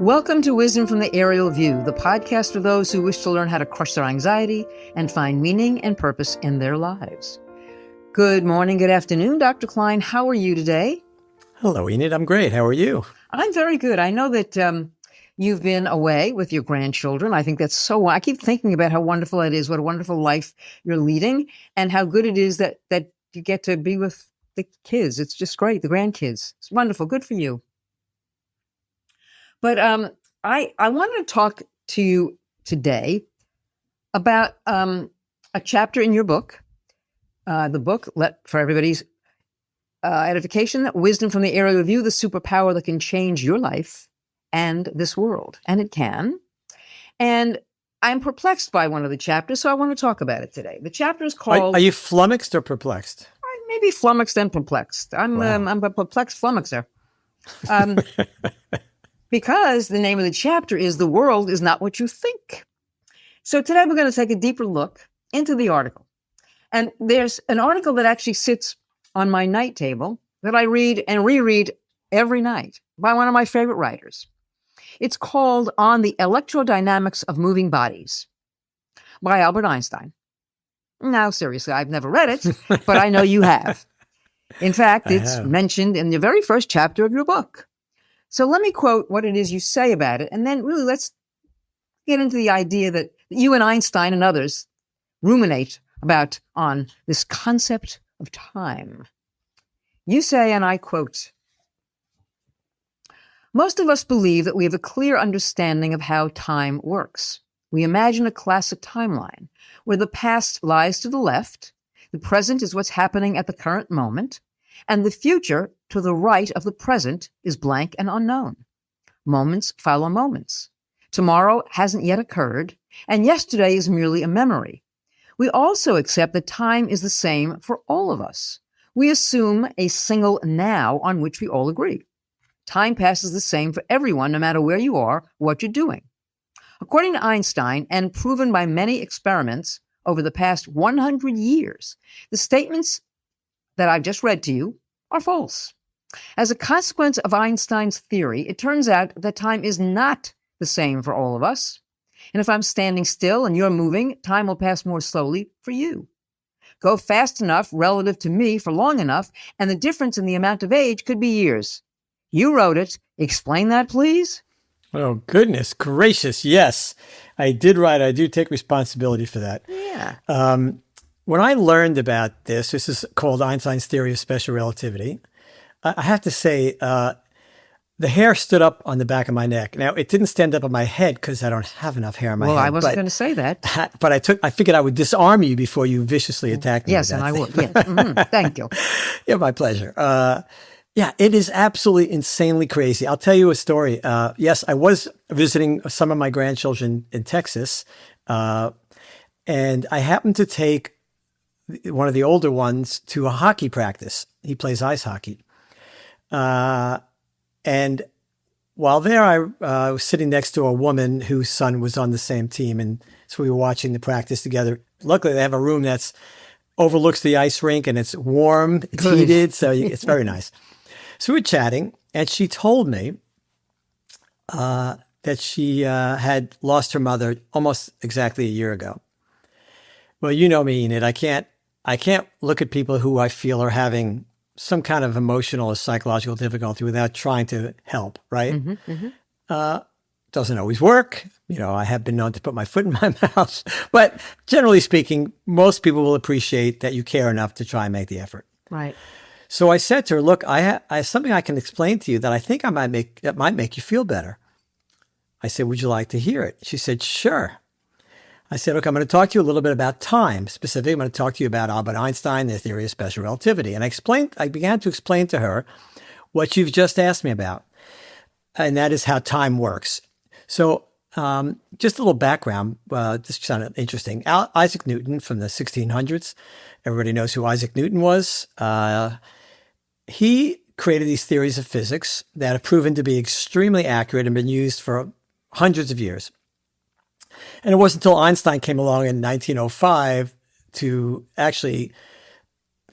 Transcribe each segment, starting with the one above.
Welcome to Wisdom from the Aerial View, the podcast for those who wish to learn how to crush their anxiety and find meaning and purpose in their lives. Good morning, good afternoon, Dr. Klein. How are you today? Hello, Enid. I'm great. How are you? I'm very good. I know that you've been away with your grandchildren. I think that's I keep thinking about how wonderful it is, what a wonderful life you're leading, and how good it is that you get to be with the kids. It's just great, the grandkids. It's wonderful. Good for you. But I wanted to talk to you today about a chapter in your book, the book, for everybody's edification, Wisdom from the Aerial View, the superpower that can change your life and this world. And it can. And I'm perplexed by one of the chapters, so I want to talk about it today. The chapter is called... Are you flummoxed or perplexed? Maybe flummoxed and perplexed. I'm a perplexed flummoxer. Because the name of the chapter is The World is Not What You Think. So today we're going to take a deeper look into the article. And there's an article that actually sits on my night table that I read and reread every night by one of my favorite writers. It's called On the Electrodynamics of Moving Bodies by Albert Einstein. Now, seriously, I've never read it, but I know you have. In fact, it's mentioned in the very first chapter of your book. So let me quote what it is you say about it, and then really let's get into the idea that you and Einstein and others ruminate about on this concept of time. You say, and I quote, "Most of us believe that we have a clear understanding of how time works. We imagine a classic timeline where the past lies to the left, the present is what's happening at the current moment, and the future to the right of the present is blank and unknown. Moments follow moments. Tomorrow hasn't yet occurred, and yesterday is merely a memory. We also accept that time is the same for all of us. We assume a single now on which we all agree. Time passes the same for everyone, no matter where you are, what you're doing. According to Einstein, and proven by many experiments over the past 100 years, the statements that I've just read to you are false. As a consequence of Einstein's theory, it turns out that time is not the same for all of us. And if I'm standing still and you're moving, time will pass more slowly for you. Go fast enough relative to me for long enough, and the difference in the amount of age could be years. You wrote it. Explain that, please." Oh, goodness gracious. Yes, I did write. I do take responsibility for that. Yeah. When I learned about this is called Einstein's theory of special relativity. I have to say, the hair stood up on the back of my neck. Now, it didn't stand up on my head because I don't have enough hair on my head. Well, I wasn't going to say that. But I figured I would disarm you before you viciously attacked me. Yes, and I would. Yes. Mm-hmm. Thank you. Yeah, my pleasure. Yeah, it is absolutely insanely crazy. I'll tell you a story. Yes, I was visiting some of my grandchildren in Texas, and I happened to take one of the older ones to a hockey practice. He plays ice hockey. And while there, I was sitting next to a woman whose son was on the same team. And so we were watching the practice together. Luckily, they have a room that's overlooks the ice rink and it's warm, it's heated. So it's very nice. So we were chatting and she told me that she had lost her mother almost exactly a year ago. Well, you know me, Enid. I can't look at people who I feel are having some kind of emotional or psychological difficulty without trying to help, right? Mm-hmm, mm-hmm. Doesn't always work. You know, I have been known to put my foot in my mouth. But generally speaking, most people will appreciate that you care enough to try and make the effort. Right. So I said to her, look, I have something I can explain to you that I think that might make you feel better. I said, would you like to hear it? She said, sure. I said, okay, I'm going to talk to you a little bit about time. Specifically, I'm going to talk to you about Albert Einstein, the theory of special relativity. And I began to explain to her what you've just asked me about, and that is how time works. So just a little background, this sounded interesting. Isaac Newton from the 1600s, everybody knows who Isaac Newton was. He created these theories of physics that have proven to be extremely accurate and been used for hundreds of years. And it wasn't until Einstein came along in 1905 to actually,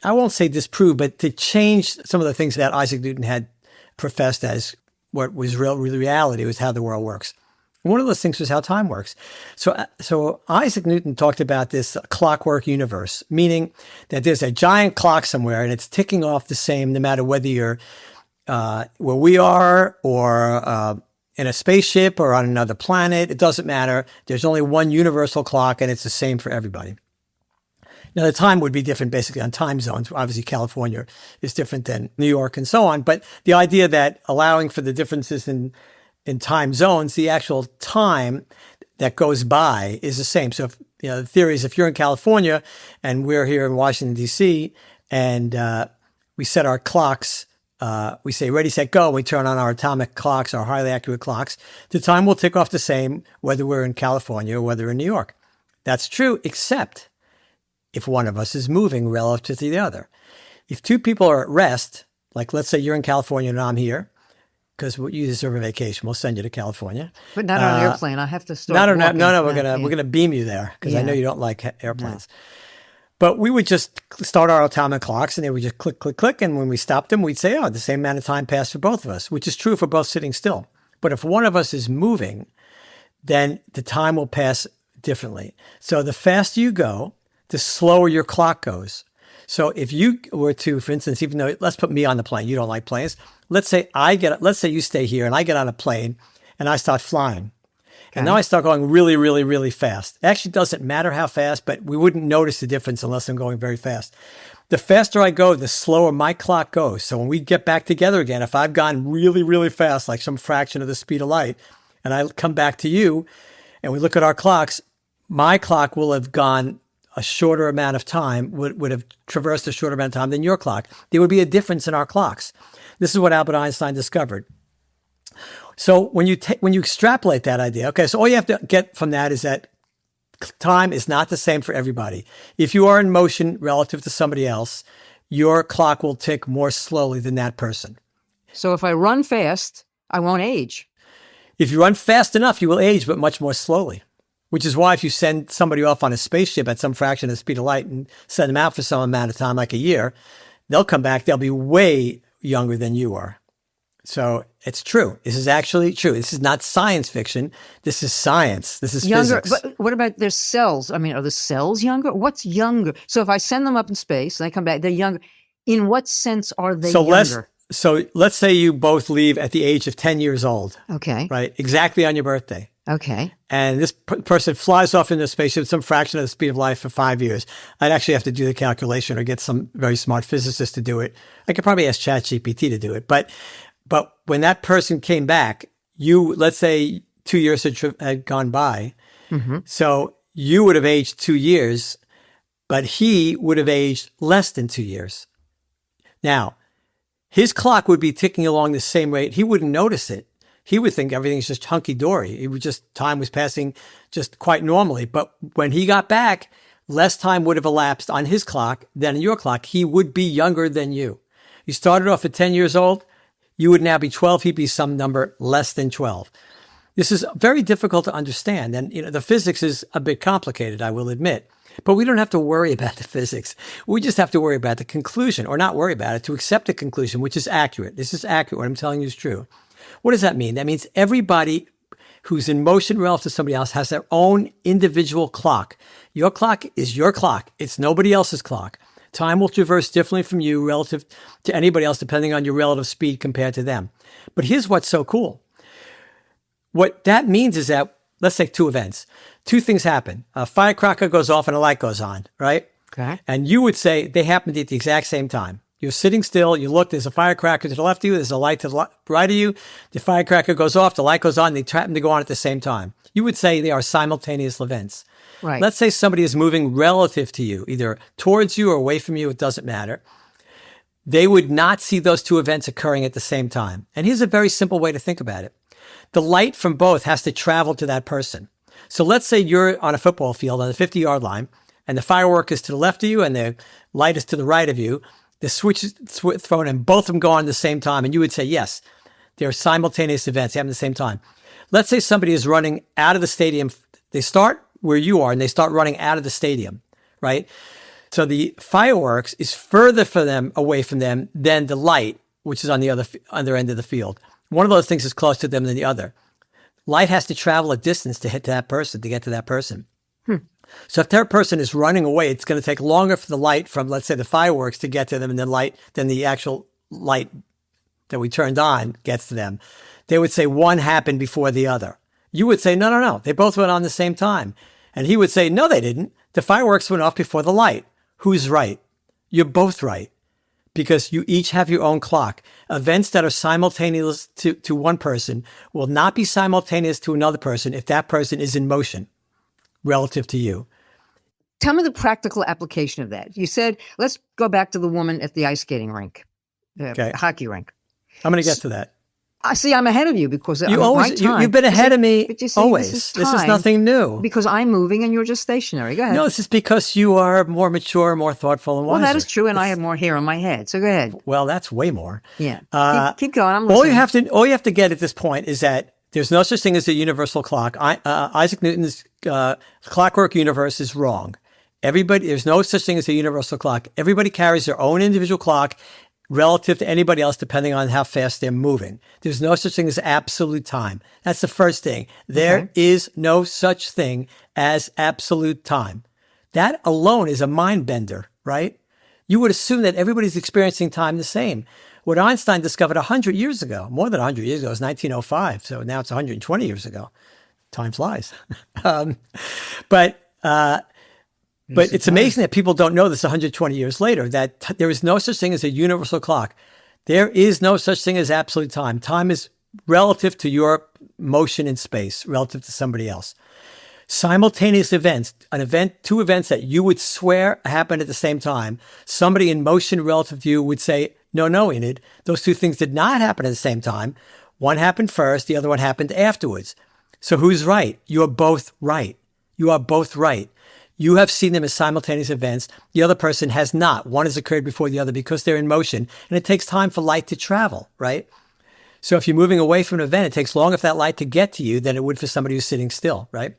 I won't say disprove, but to change some of the things that Isaac Newton had professed as what was reality was how the world works. One of those things was how time works. So Isaac Newton talked about this clockwork universe, meaning that there's a giant clock somewhere and it's ticking off the same no matter whether you're where we are or in a spaceship or on another planet. It doesn't matter. There's only one universal clock and it's the same for everybody. Now, the time would be different basically on time zones. Obviously, California is different than New York and so on. But the idea that allowing for the differences in time zones, the actual time that goes by is the same. So, if, the theory is if you're in California and we're here in Washington, D.C., and we set our clocks, we say ready, set, go, we turn on our atomic clocks, our highly accurate clocks, the time will tick off the same whether we're in California or whether we're in New York. That's true, except if one of us is moving relative to the other. If two people are at rest, like let's say you're in California and I'm here, because you deserve a vacation, we'll send you to California. But not on an airplane. I have to start walking. No, we're gonna beam you there because I know you don't like airplanes. No. But we would just start our atomic clocks and they would just click, click, click. And when we stopped them, we'd say, the same amount of time passed for both of us, which is true if we're both sitting still. But if one of us is moving, then the time will pass differently. So the faster you go, the slower your clock goes. So if you were to, for instance, even though, let's put me on the plane, you don't like planes. Let's say you stay here and I get on a plane and I start flying. Okay. And now I start going really, really, really fast. It actually doesn't matter how fast, but we wouldn't notice the difference unless I'm going very fast. The faster I go, the slower my clock goes. So when we get back together again, if I've gone really, really fast, like some fraction of the speed of light, and I come back to you and we look at our clocks, my clock will have gone a shorter amount of time, would have traversed a shorter amount of time than your clock. There would be a difference in our clocks. This is what Albert Einstein discovered. So when you extrapolate that idea, okay, so all you have to get from that is that time is not the same for everybody. If you are in motion relative to somebody else, your clock will tick more slowly than that person. So if I run fast, I won't age. If you run fast enough, you will age, but much more slowly. Which is why if you send somebody off on a spaceship at some fraction of the speed of light and send them out for some amount of time, like a year, they'll come back. They'll be way younger than you are. So it's true. This is actually true. This is not science fiction. This is science. This is younger, physics. But what about their cells? I mean, are the cells younger? What's younger? So if I send them up in space and they come back, they're younger. In what sense are they younger? So let's say you both leave at the age of 10 years old. Okay. Right? Exactly on your birthday. Okay. And this person flies off into space at some fraction of the speed of light for 5 years. I'd actually have to do the calculation or get some very smart physicist to do it. I could probably ask ChatGPT to do it. But when that person came back, let's say 2 years had gone by. Mm-hmm. So you would have aged 2 years, but he would have aged less than 2 years. Now, his clock would be ticking along the same rate. He wouldn't notice it. He would think everything's just hunky-dory. Time was passing just quite normally. But when he got back, less time would have elapsed on his clock than your clock. He would be younger than you. You started off at 10 years old. You would now be 12. He'd be some number less than 12. This is very difficult to understand. And the physics is a bit complicated, I will admit. But we don't have to worry about the physics. We just have to worry about the conclusion, or not worry about it, to accept the conclusion, which is accurate. This is accurate. What I'm telling you is true. What does that mean? That means everybody who's in motion relative to somebody else has their own individual clock. Your clock is your clock. It's nobody else's clock. Time will traverse differently from you relative to anybody else, depending on your relative speed compared to them. But here's what's so cool. What that means is that, let's take two events. Two things happen. A firecracker goes off and a light goes on, right? Okay. And you would say they happened at the exact same time. You're sitting still. You look, there's a firecracker to the left of you. There's a light to the right of you. The firecracker goes off. The light goes on. They happen to go on at the same time. You would say they are simultaneous events. Right. Let's say somebody is moving relative to you, either towards you or away from you. It doesn't matter. They would not see those two events occurring at the same time. And here's a very simple way to think about it. The light from both has to travel to that person. So let's say you're on a football field on the 50-yard line, and the firework is to the left of you and the light is to the right of you. The switch is thrown and both of them go on at the same time. And you would say, yes, they're simultaneous events. They happen at the same time. Let's say somebody is running out of the stadium. They start where you are and they start running out of the stadium, right? So the fireworks is further away from them than the light, which is on the other end of the field. one of those things is closer to them than the other. Light has to travel a distance to hit that person, to get to that person. So if that person is running away, it's going to take longer for the light from, let's say, the fireworks to get to them, and then the actual light that we turned on gets to them. They would say one happened before the other. You would say, no. They both went on the same time. And he would say, no, they didn't. The fireworks went off before the light. Who's right? You're both right, because you each have your own clock. Events that are simultaneous to one person will not be simultaneous to another person if that person is in motion relative to you. Tell me the practical application of that. You said, let's go back to the woman at the ice skating rink, hockey rink. I'm going to get to that. I see. I'm ahead of you because you've been ahead of me always. This is nothing new. Because I'm moving and you're just stationary. Go ahead. No, this is because you are more mature, more thoughtful, and wiser. Well, that is true, and I have more hair on my head. So go ahead. Well, that's way more. Yeah. Keep going. I'm listening. All you have to get at this point is that there's no such thing as a universal clock. Isaac Newton's clockwork universe is wrong. There's no such thing as a universal clock. Everybody carries their own individual clock relative to anybody else, depending on how fast they're moving. There's no such thing as absolute time. That's the first thing. There is no such thing as absolute time. That alone is a mind bender, right? You would assume that everybody's experiencing time the same. What Einstein discovered 100 years ago, more than 100 years ago, it was 1905. So now it's 120 years ago. Time flies. But it's amazing that people don't know this 120 years later, that there is no such thing as a universal clock. There is no such thing as absolute time. Time is relative to your motion in space, relative to somebody else. Simultaneous events, two events that you would swear happened at the same time. Somebody in motion relative to you would say, no, Enid, those two things did not happen at the same time. One happened first, the other one happened afterwards. So who's right? You are both right. You are both right. You have seen them as simultaneous events. The other person has not. One has occurred before the other because they're in motion, and it takes time for light to travel, right? So if you're moving away from an event, it takes longer for that light to get to you than it would for somebody who's sitting still, right?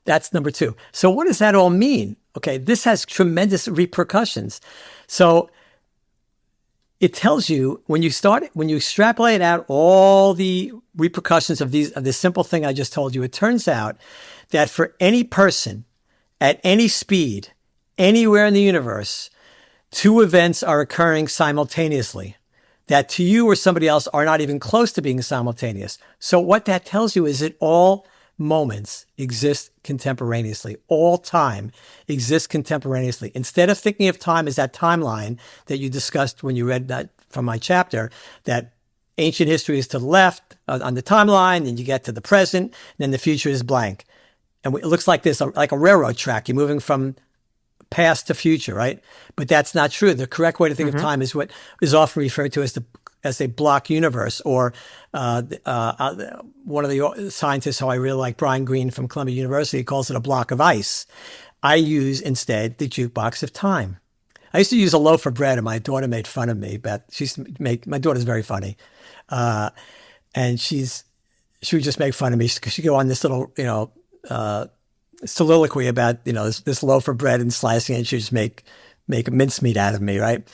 That's number two. So what does that all mean? Okay, this has tremendous repercussions. So it tells you when you extrapolate out all the repercussions of this simple thing I just told you, it turns out that for any person at any speed, anywhere in the universe, two events are occurring simultaneously that to you or somebody else are not even close to being simultaneous. So what that tells you is that all moments exist contemporaneously. All time exists contemporaneously. Instead of thinking of time as that timeline that you discussed when you read that from my chapter, that ancient history is to the left on the timeline, and you get to the present, and then the future is blank. And it looks like this, like a railroad track. You're moving from past to future, right? But that's not true. The correct way to think of time is what is often referred to as a block universe, or one of the scientists who I really like, Brian Greene from Columbia University, calls it a block of ice. I use instead the jukebox of time. I used to use a loaf of bread, and my daughter made fun of me, but my daughter's very funny. And she would just make fun of me because she'd go on this little, soliloquy about, this loaf of bread and slicing it. She'd just make a mincemeat out of me, right?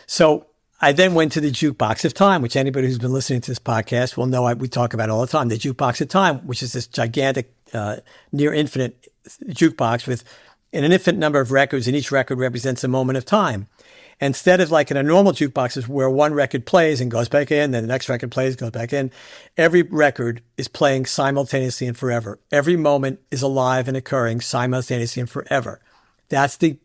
So I then went to the jukebox of time, which anybody who's been listening to this podcast will know we talk about all the time. The jukebox of time, which is this gigantic, near infinite jukebox with an infinite number of records, and each record represents a moment of time. Instead of like in a normal jukebox is where one record plays and goes back in, then the next record plays, goes back in. Every record is playing simultaneously and forever. Every moment is alive and occurring simultaneously and forever. That's the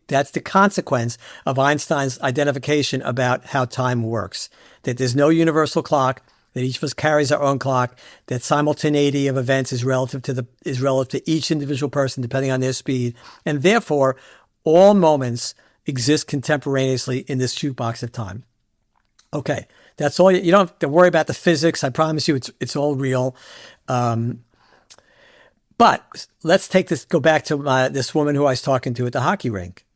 consequence of Einstein's identification about how time works. That there's no universal clock, that each of us carries our own clock, that simultaneity of events is relative to each individual person depending on their speed, and therefore all moments exist contemporaneously in this jukebox of time. Okay, that's all. You don't have to worry about the physics. I promise you, it's all real. But let's go back to this woman who I was talking to at the hockey rink.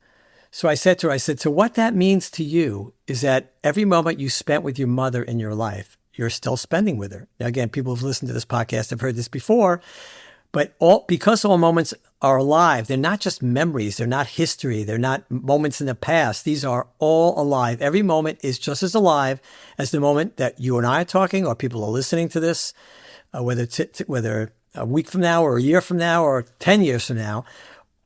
So I said to her, so what that means to you is that every moment you spent with your mother in your life, you're still spending with her. Now, again, people who've listened to this podcast have heard this before, but because all moments are alive. They're not just memories. They're not history. They're not moments in the past. These are all alive. Every moment is just as alive as the moment that you and I are talking, or people are listening to this, whether a week from now or a year from now or 10 years from now.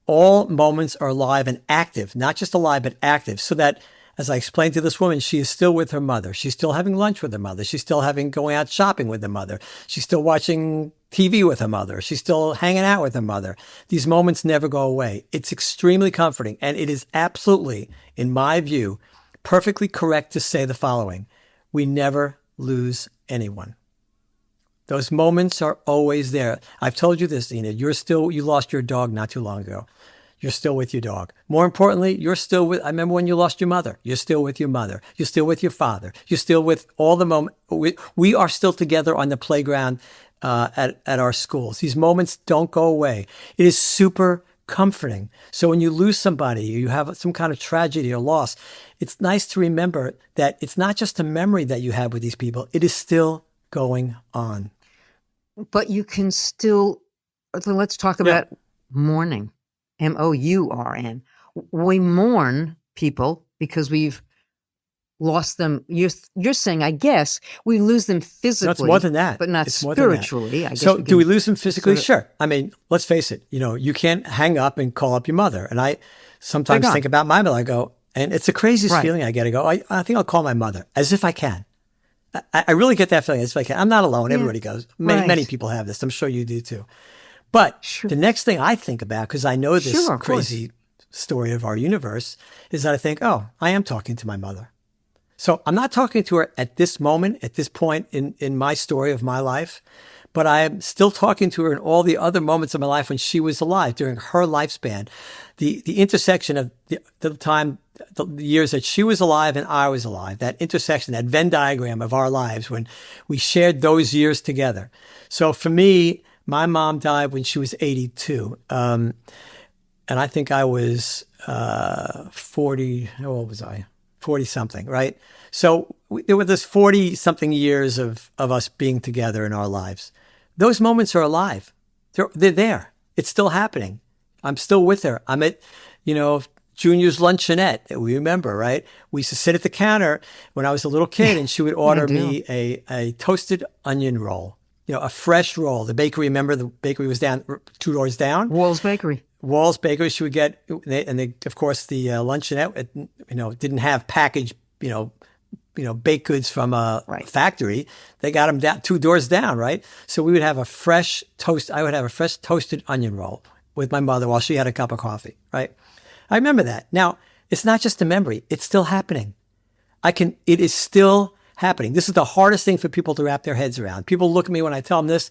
All moments are alive and active, not just alive, but active. So that, as I explained to this woman, she is still with her mother. She's still having lunch with her mother. She's still going out shopping with her mother. She's still watching TV with her mother. She's still hanging out with her mother. These moments never go away. It's extremely comforting. And it is absolutely, in my view, perfectly correct to say the following: we never lose anyone. Those moments are always there. I've told you this, Enid. You lost your dog not too long ago. You're still with your dog. More importantly, I remember when you lost your mother. You're still with your mother. You're still with your father. You're still with all the moments. We are still together on the playground at our schools. These moments don't go away. It is super comforting. So when you lose somebody, you have some kind of tragedy or loss, it's nice to remember that it's not just a memory that you have with these people. It is still going on. But you can still, let's talk about mourning. M-O-U-R-N. We mourn people because we've lost them. You're saying, I guess, we lose them physically. No, it's more than that. But not spiritually. I guess so do we lose them physically? Sure. I mean, let's face it. You can't hang up and call up your mother. And I sometimes think about my mother. I go, and it's the craziest feeling I get. I go, I think I'll call my mother, as if I can. I really get that feeling, as if I can. I'm not alone. Everybody goes. Many people have this. I'm sure you do too. But the next thing I think about, because I know this crazy story of our universe, is that I think, oh, I am talking to my mother. So I'm not talking to her at this moment, at this point in my story of my life, but I am still talking to her in all the other moments of my life when she was alive, during her lifespan. The intersection of the years that she was alive and I was alive, that intersection, that Venn diagram of our lives when we shared those years together. So for me, my mom died when she was 82. And I think I was 40. How old was I? 40 something, right? So there were this 40 something years of us being together in our lives. Those moments are alive. They're there. It's still happening. I'm still with her. I'm at, Junior's luncheonette. We remember, right? We used to sit at the counter when I was a little kid, and she would order me a toasted onion roll. A fresh roll. The bakery, remember, the bakery was down 2 doors down. Walls Bakery. She would get, of course, the luncheonette, didn't have packaged, baked goods from a factory. They got them down 2 doors down, right? So we would have a fresh toast. I would have a fresh toasted onion roll with my mother while she had a cup of coffee, right? I remember that. Now, it's not just a memory. It's still happening. It is still happening. This is the hardest thing for people to wrap their heads around. People look at me when I tell them this,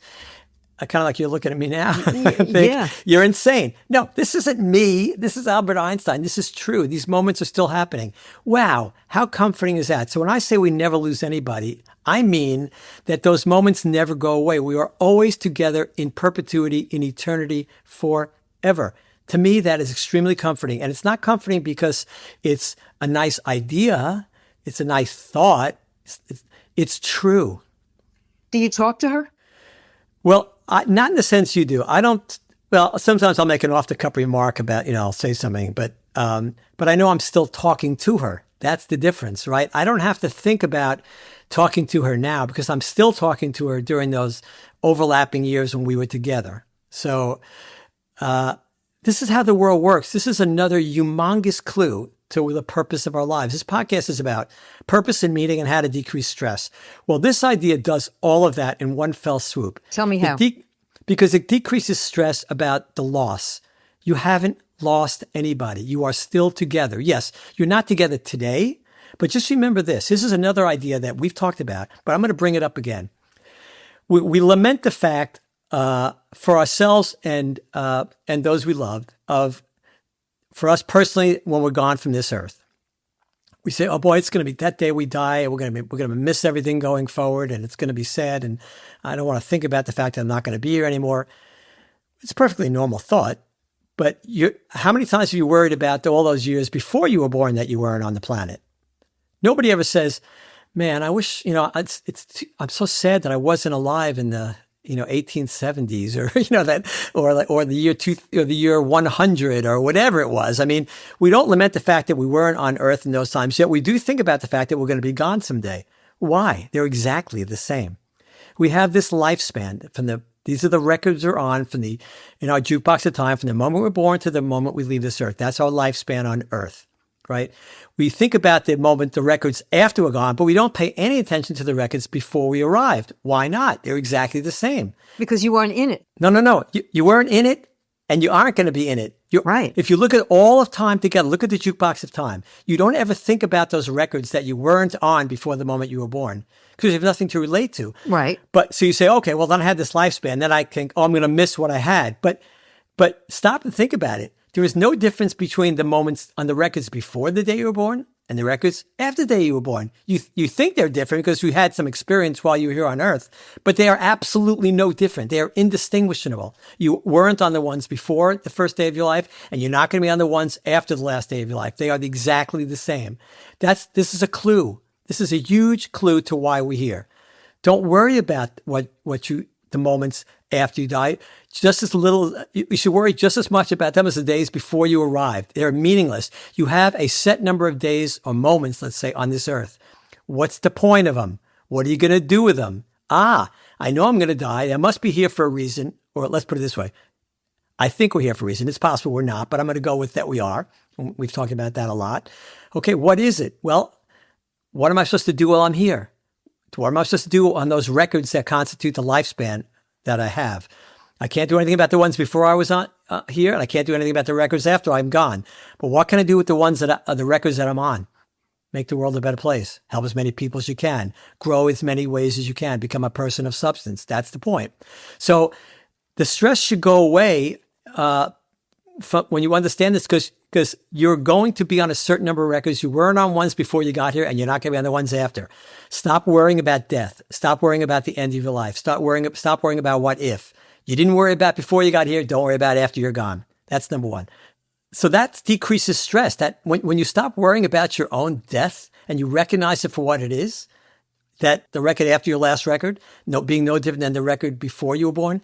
kind of like you're looking at me now. I think, you're insane. No, this isn't me. This is Albert Einstein. This is true. These moments are still happening. Wow. How comforting is that? So when I say we never lose anybody, I mean that those moments never go away. We are always together in perpetuity, in eternity, forever. To me, that is extremely comforting. And it's not comforting because it's a nice idea. It's a nice thought. It's true. Do you talk to her? Well, not in the sense you do. I don't. Well, sometimes I'll make an off-the-cuff remark about, I'll say something, but I know I'm still talking to her. That's the difference, right? I don't have to think about talking to her now because I'm still talking to her during those overlapping years when we were together. So this is how the world works. This is another humongous clue to the purpose of our lives. This podcast is about purpose and meaning and how to decrease stress. Well, this idea does all of that in one fell swoop. Tell me how. Because it decreases stress about the loss. You haven't lost anybody. You are still together. Yes, you're not together today, but just remember this. This is another idea that we've talked about, but I'm going to bring it up again. We lament the fact for ourselves and those we loved for us personally, when we're gone from this earth, we say, "Oh boy, it's going to be that day we die. We're going to miss everything going forward, and it's going to be sad. And I don't want to think about the fact that I'm not going to be here anymore." It's a perfectly normal thought, but how many times have you worried about all those years before you were born that you weren't on the planet? Nobody ever says, "Man, I wish I'm so sad that I wasn't alive in the 1870s or, or the year or the year 100 or whatever it was. I mean, we don't lament the fact that we weren't on earth in those times, yet we do think about the fact that we're going to be gone someday. Why? They're exactly the same. We have this lifespan these are the records are on in our jukebox of time from the moment we're born to the moment we leave this earth. That's our lifespan on earth, right? We think about the records after we're gone, but we don't pay any attention to the records before we arrived. Why not? They're exactly the same. Because you weren't in it. No. You weren't in it, and you aren't going to be in it. Right. If you look at all of time together, look at the jukebox of time, you don't ever think about those records that you weren't on before the moment you were born, because you have nothing to relate to. Right. But so you say, okay, well, then I had this lifespan. Then I think, I'm going to miss what I had. But stop and think about it. There is no difference between the moments on the records before the day you were born and the records after the day you were born. You think they're different because you had some experience while you were here on earth, but they are absolutely no different. They are indistinguishable. You weren't on the ones before the first day of your life, and you're not going to be on the ones after the last day of your life. They are exactly the same. This is a clue. This is a huge clue to why we're here. Don't worry about the moments after you die. You should worry just as much about them as the days before you arrived. They're meaningless. You have a set number of days or moments, let's say, on this earth. What's the point of them? What are you going to do with them? I know I'm going to die. I must be here for a reason. Or let's put it this way. I think we're here for a reason. It's possible we're not, but I'm going to go with that we are. We've talked about that a lot. Okay, what is it? Well, what am I supposed to do while I'm here? What am I supposed to do on those records that constitute the lifespan that I have? I can't do anything about the ones before I was on here, and I can't do anything about the records after I'm gone. But what can I do with the ones that are the records that I'm on? Make the world a better place. Help as many people as you can. Grow as many ways as you can. Become a person of substance. That's the point. So the stress should go away when you understand this, because you're going to be on a certain number of records. You weren't on ones before you got here, and you're not going to be on the ones after. Stop worrying about death. Stop worrying about the end of your life. Stop worrying about what if. You didn't worry about before you got here. Don't worry about after you're gone. That's number one. So that decreases stress. That when you stop worrying about your own death and you recognize it for what it is, that the record after your last record, being no different than the record before you were born,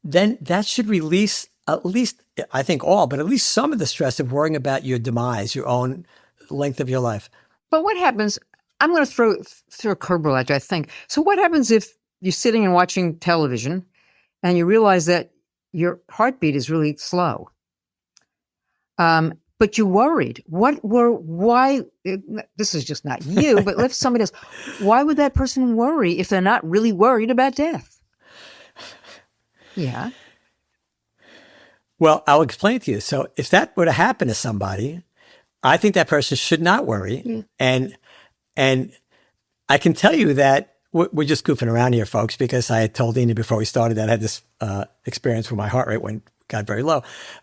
then that should release at least, I think but at least some of the stress of worrying about your demise, your own length of your life. But what happens? I'm going to throw a curveball at you, I think. So what happens if you're sitting and watching television and you realize that your heartbeat is really slow? But you're worried. Why? This is just not you, but if somebody else, why would that person worry if they're not really worried about death? Yeah. Well, I'll explain to you. So if that were to happen to somebody, I think that person should not worry. Yeah. And I can tell you that we're just goofing around here, folks, because I had told Enid before we started that I had this experience where my heart rate got very low.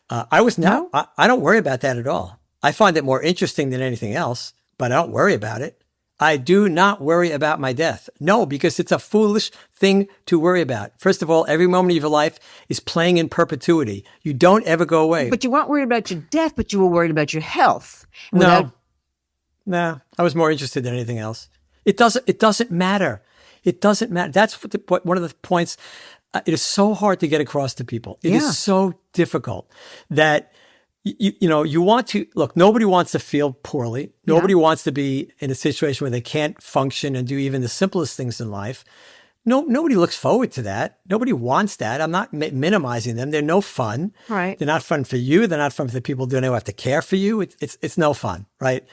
I don't worry about that at all. I find it more interesting than anything else, but I don't worry about it. I do not worry about my death. No, because it's a foolish thing to worry about. First of all, every moment of your life is playing in perpetuity. You don't ever go away. But you weren't worried about your death, but you were worried about your health. No, I was more interested than anything else. It doesn't matter. It doesn't matter. That's one of the points. It is so hard to get across to people. It is so difficult that you want to look. Nobody wants to feel poorly. Nobody wants to be in a situation where they can't function and do even the simplest things in life. Nobody looks forward to that. Nobody wants that. I'm not minimizing them. They're no fun. Right. They're not fun for you. They're not fun for the people who have to care for you. It's no fun, right?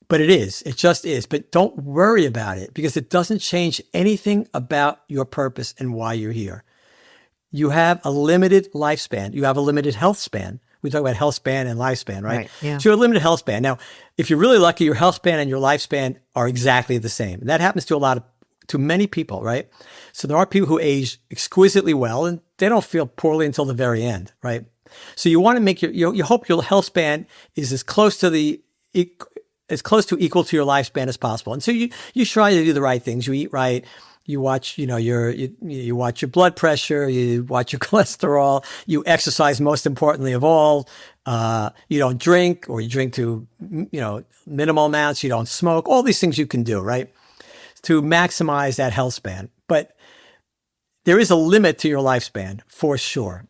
But it is. It just is. But don't worry about it because it doesn't change anything about your purpose and why you're here. You have a limited lifespan. You have a limited health span. We talk about health span and lifespan, right? Yeah. So you're a limited health span. Now, if you're really lucky, your health span and your lifespan are exactly the same. And that happens to many people, right? So there are people who age exquisitely well and they don't feel poorly until the very end, right? So you want to make you hope your health span is as close to equal to your lifespan as possible. And so you try to do the right things. You eat right. You watch, you watch your blood pressure, you watch your cholesterol, you exercise most importantly of all. You don't drink or you drink to, minimal amounts. You don't smoke, all these things you can do, right? To maximize that health span. But there is a limit to your lifespan for sure.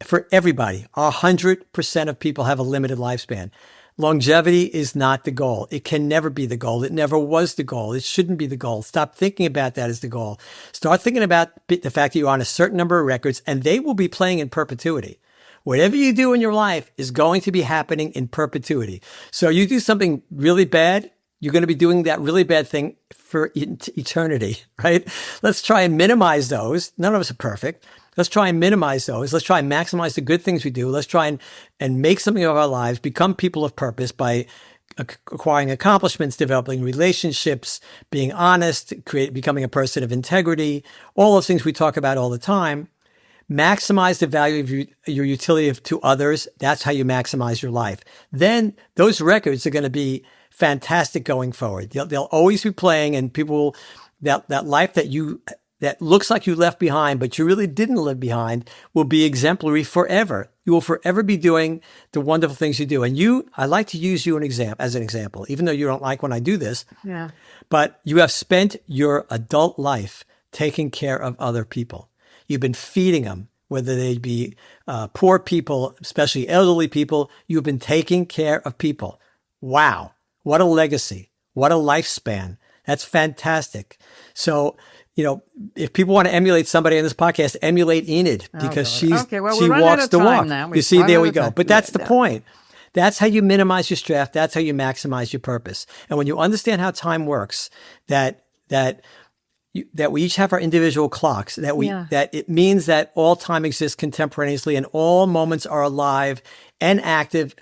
For everybody, 100% of people have a limited lifespan. Longevity is not the goal. It can never be the goal. It never was the goal. It shouldn't be the goal. Stop thinking about that as the goal. Start thinking about the fact that you're on a certain number of records and they will be playing in perpetuity. Whatever you do in your life is going to be happening in perpetuity. So you do something really bad, you're going to be doing that really bad thing for eternity, right? Let's try and minimize those. None of us are perfect. Let's try and minimize those. Let's try and maximize the good things we do. Let's try and make something of our lives, become people of purpose by acquiring accomplishments, developing relationships, being honest, becoming a person of integrity, all those things we talk about all the time. Maximize the value of your utility to others. That's how you maximize your life. Then those records are going to be fantastic going forward. They'll always be playing, and people will, that life that looks like you left behind, but you really didn't leave behind, will be exemplary forever. You will forever be doing the wonderful things you do. And I like to use you as an example, even though you don't like when I do this. Yeah. But you have spent your adult life taking care of other people. You've been feeding them, whether they be poor people, especially elderly people. You've been taking care of people. Wow. What a legacy. What a lifespan. That's fantastic. So, if people want to emulate somebody on this podcast, emulate Enid, because she walks the walk. You see, there we go. But that's the point. That's how you minimize your stress. That's how you maximize your purpose. And when you understand how time works, that we each have our individual clocks, that it means that all time exists contemporaneously and all moments are alive and active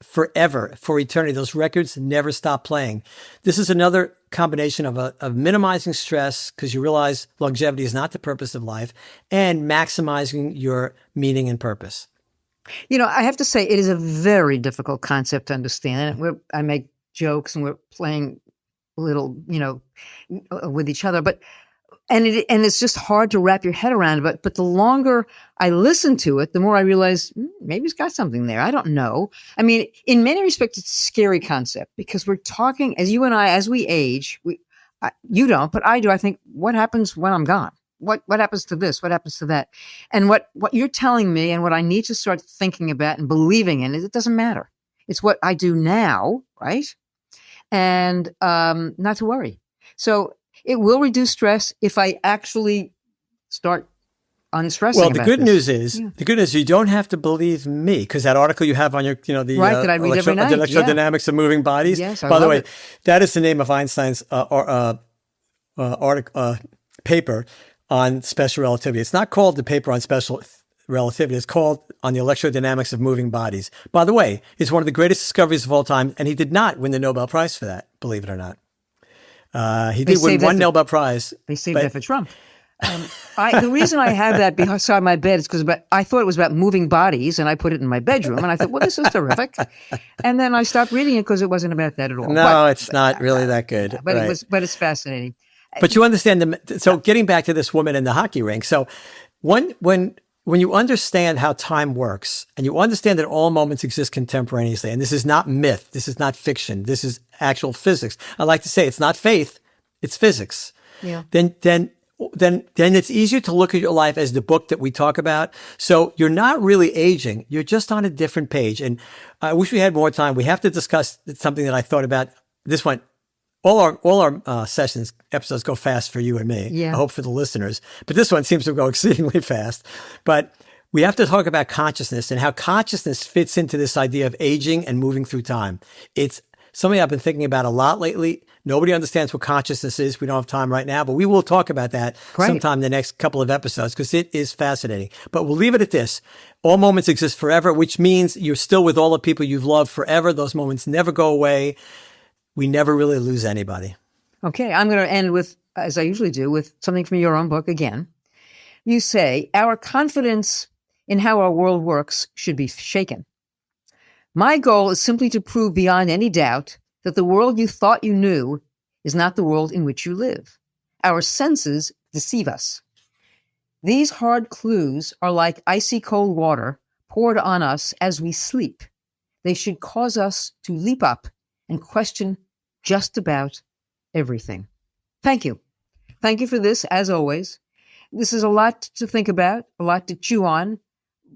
forever, for eternity. Those records never stop playing. This is another combination of minimizing stress, because you realize longevity is not the purpose of life, and maximizing your meaning and purpose. I have to say, it is a very difficult concept to understand. And I make jokes and we're playing a little, with each other, and it's just hard to wrap your head around. But the longer I listen to it, the more I realize maybe it's got something there. I don't know. I mean, in many respects, it's a scary concept, because we're talking, as you and I, as we age, you don't, but I do. I think, what happens when I'm gone? What happens to this? What happens to that? And what you're telling me, and what I need to start thinking about and believing in, is it doesn't matter. It's what I do now, right? And not to worry. So it will reduce stress if I actually start unstressing. Well, the good news is you don't have to believe me, because that article you have on your, the right, that I read every night. The electrodynamics of moving bodies. Yes, By the way, it. that is the name of Einstein's paper on special relativity. It's not called the paper on special relativity. It's called on the electrodynamics of moving bodies. By the way, it's one of the greatest discoveries of all time, and he did not win the Nobel Prize for that, believe it or not. He did win one Nobel Prize. They saved that for Trump. The reason I have that beside my bed is because I thought it was about moving bodies, and I put it in my bedroom, and I thought, well, this is terrific. And then I stopped reading it because it wasn't about that at all. No, it's not really that good. But right. But it's fascinating. But you understand so getting back to this woman in the hockey rink. So when you understand how time works, and you understand that all moments exist contemporaneously, and this is not myth, this is not fiction, this is actual physics. I like to say it's not faith, it's physics. Yeah. Then it's easier to look at your life as the book that we talk about. So you're not really aging. You're just on a different page. And I wish we had more time. We have to discuss something that I thought about. This one, all our episodes go fast for you and me. Yeah. I hope for the listeners. But this one seems to go exceedingly fast. But we have to talk about consciousness and how consciousness fits into this idea of aging and moving through time. It's something I've been thinking about a lot lately. Nobody understands what consciousness is. We don't have time right now, but we will talk about that sometime in the next couple of episodes, because it is fascinating. But we'll leave it at this. All moments exist forever, which means you're still with all the people you've loved forever. Those moments never go away. We never really lose anybody. Okay, I'm going to end with, as I usually do, with something from your own book again. You say, our confidence in how our world works should be shaken. My goal is simply to prove beyond any doubt that the world you thought you knew is not the world in which you live. Our senses deceive us. These hard clues are like icy cold water poured on us as we sleep. They should cause us to leap up and question just about everything. Thank you. Thank you for this, as always. This is a lot to think about, a lot to chew on,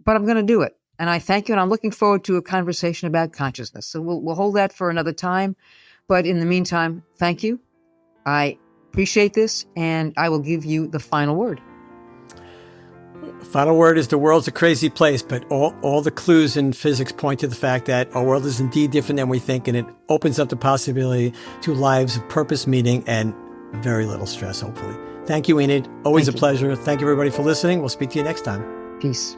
but I'm going to do it. And I thank you, and I'm looking forward to a conversation about consciousness. So we'll hold that for another time. But in the meantime, thank you. I appreciate this, and I will give you the final word. Final word is the world's a crazy place, but all the clues in physics point to the fact that our world is indeed different than we think, and it opens up the possibility to lives of purpose, meaning, and very little stress, hopefully. Thank you, Enid. Always a pleasure. Thank you, everybody, for listening. We'll speak to you next time. Peace.